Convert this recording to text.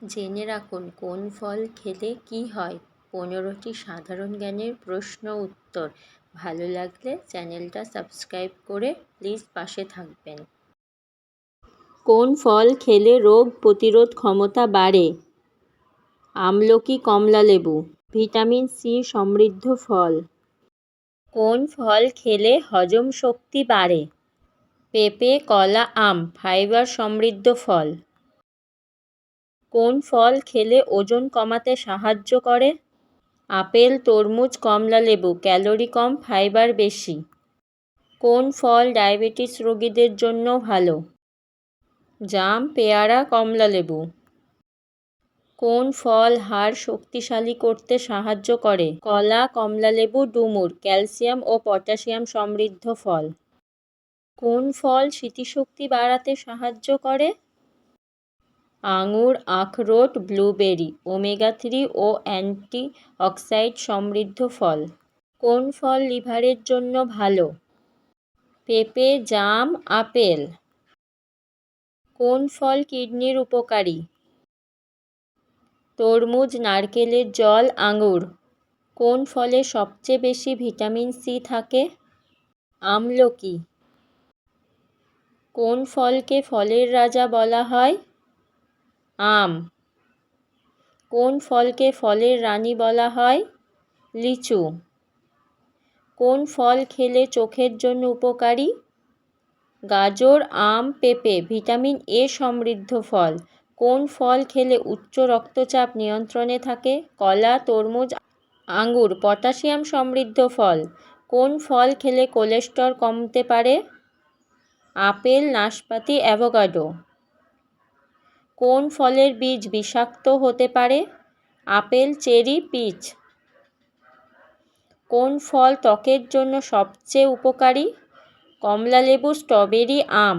জেনে রাখুন কোন ফল খেলে কি হয়। 15টি সাধারণ জ্ঞানের প্রশ্ন উত্তর। ভালো লাগলে চ্যানেলটা সাবস্ক্রাইব করে প্লিজ পাশে থাকবেন। কোন ফল খেলে রোগ প্রতিরোধ ক্ষমতা বাড়ে? আমলকি, কমলালেবু। ভিটামিন সি সমৃদ্ধ ফল। কোন ফল খেলে হজম শক্তি বাড়ে? পেঁপে, কলা, আম। ফাইবার সমৃদ্ধ ফল। কোন ফল খেলে ওজন কমাতে সাহায্য করে? আপেল, তরমুজ, কমলালেবু। ক্যালোরি কম, ফাইবার বেশি। কোন ফল ডায়াবেটিস রোগীদের জন্য ভালো? জাম, পেয়ারা, কমলালেবু। কোন ফল হাড় শক্তিশালী করতে সাহায্য করে? কলা, কমলালেবু, ডুমুর। ক্যালসিয়াম ও পটাশিয়াম সমৃদ্ধ ফল। কোন ফল স্মৃতিশক্তি বাড়াতে সাহায্য করে? আঙুর, আখরোট, ব্লুবেরি। ওমেগা 3 ও অ্যান্টিঅক্সিডেন্ট সমৃদ্ধ ফল। কোন ফল লিভারের জন্য ভালো? পেঁপে, জাম, আপেল। কোন ফল কিডনির উপকারী? তরমুজ, নারকেলের জল, আঙুর। কোন ফলে সবচেয়ে বেশি ভিটামিন সি থাকে? আমলকি। কোন ফলকে ফলের রাজা বলা হয়? আম। কোন ফলকে ফলের রানী বলা হয়? লিচু। কোন ফল খেলে চোখের জন্য উপকারী? গাজর, আম, পেঁপে। ভিটামিন এ সমৃদ্ধ ফল। কোন ফল খেলে উচ্চ রক্তচাপ নিয়ন্ত্রণে থাকে? কলা, তরমুজ, আঙুর। পটাশিয়াম সমৃদ্ধ ফল। কোন ফল খেলে কোলেস্টেরল কমতে পারে? আপেল, নাশপাতি, অ্যাভোকাডো। কোন ফলের বীজ বিষাক্ত হতে পারে? Apple, cherry, peach. কোন ফল ত্বকের জন্য সবচেয়ে উপকারী? কমলালেবু, স্ট্রবেরি, আম।